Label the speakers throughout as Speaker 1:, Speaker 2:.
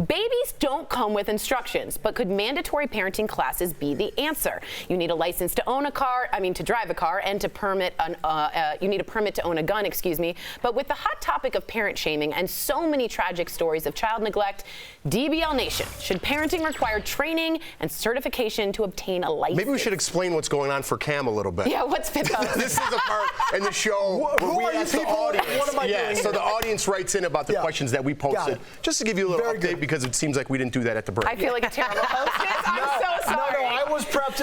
Speaker 1: Babies don't come with instructions, but could mandatory parenting classes be the answer? You need a license to own a car, to drive a car, and to permit you need a permit to own a gun, But with the hot topic of parent shaming and so many tragic stories of child neglect, DBL Nation, should parenting require training and certification to obtain a license?
Speaker 2: Maybe we should explain what's going on for Cam a little bit.
Speaker 1: Yeah, what's been going on?
Speaker 2: This is the part in the show where we ask the audience.
Speaker 3: What am I doing
Speaker 2: So the audience writes in about the questions that we posted. Just to give you a little update, because it seems like we didn't do that at the break.
Speaker 1: I feel like a terrible hostess. I'm so sorry.
Speaker 3: No, I was prepped,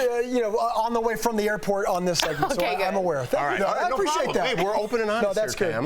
Speaker 3: on the way from the airport on this segment, so I'm aware.
Speaker 2: All right.
Speaker 3: I appreciate that.
Speaker 2: Hey, we're open and honest.
Speaker 3: No, that's
Speaker 2: here,
Speaker 3: good.
Speaker 2: Cam.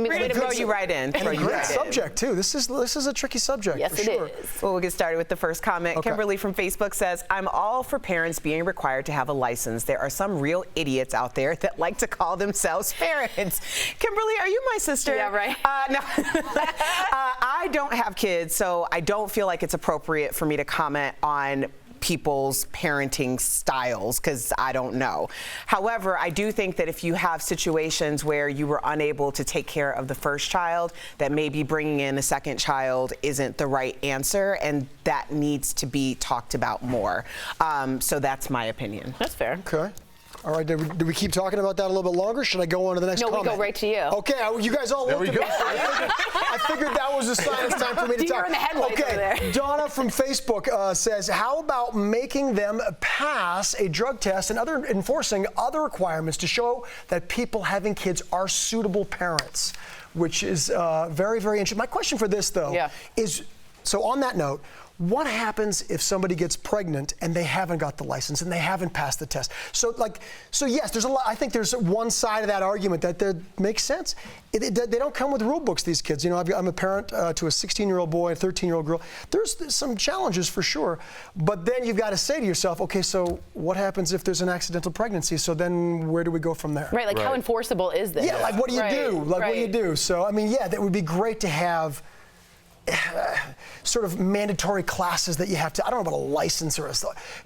Speaker 4: Way to throw you right in.
Speaker 3: Great subject too. This is a tricky subject.
Speaker 1: Yes,
Speaker 3: for sure.
Speaker 1: it is.
Speaker 4: Well, we'll get started with the first comment.
Speaker 3: Okay.
Speaker 4: Kimberly from Facebook says, I'm all for parents being required to have a license. There are some real idiots out there that like to call themselves parents. Kimberly, are you my sister?
Speaker 1: Yeah, right.
Speaker 4: No. I don't have kids, so I don't feel like it's appropriate for me to comment on people's parenting styles because I don't know. However, I do think that if you have situations where you were unable to take care of the first child, that maybe bringing in a second child isn't the right answer, and that needs to be talked about more. So that's my opinion.
Speaker 1: That's fair.
Speaker 3: Okay. All right, do we keep talking about that a little bit longer? Should I go on to the next comment?
Speaker 1: No, we go right to you.
Speaker 3: Okay, you guys all looked at me. I figured that was a sign it's time for me to talk.
Speaker 1: Deer in the headlights over there.
Speaker 3: Donna from Facebook says, how about making them pass a drug test and enforcing other requirements to show that people having kids are suitable parents, which is very, very interesting. My question for this, though, is, so on that note, what happens if somebody gets pregnant and they haven't got the license and they haven't passed the test? So yes, there's a lot. I think there's one side of that argument that makes sense. They don't come with rule books, these kids. I'm a parent to a 16-year-old boy, a 13-year-old girl. There's some challenges for sure, but then you've got to say to yourself, okay, so what happens if there's an accidental pregnancy? So then where do we go from there?
Speaker 1: Right, how enforceable is this?
Speaker 3: Yeah, what do you do? What do you do? So that would be great to have sort of mandatory classes that you have to, I don't know about a license or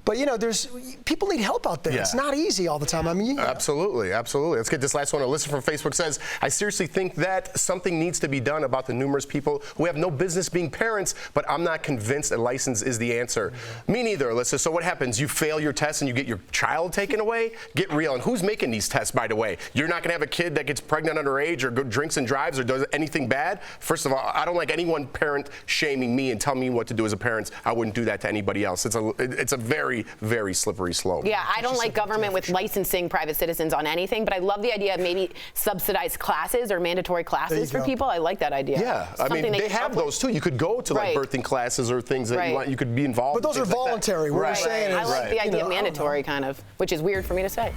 Speaker 3: but there's people need help out there. It's not easy all the time.
Speaker 2: Absolutely. Let's get this last one. Alyssa from Facebook says, I seriously think that something needs to be done about the numerous people who have no business being parents, but I'm not convinced a license is the answer. Me neither, Alyssa. So what happens? You fail your test and you get your child taken away? Get real. And who's making these tests, by the way? You're not going to have a kid that gets pregnant underage or drinks and drives or does anything bad? First of all, I don't like anyone parent shaming me and telling me what to do as a parent. I wouldn't do that to anybody else. It's a very, very slippery slope.
Speaker 1: Yeah, I don't like government with licensing private citizens on anything, but I love the idea of maybe subsidized classes or mandatory classes for people. I like that idea.
Speaker 2: Yeah, they have those too. You could go to like birthing classes or things that you want. You could be involved.
Speaker 3: But those are voluntary. What we're saying is,
Speaker 1: I like the idea of mandatory kind of, which is weird for me to say.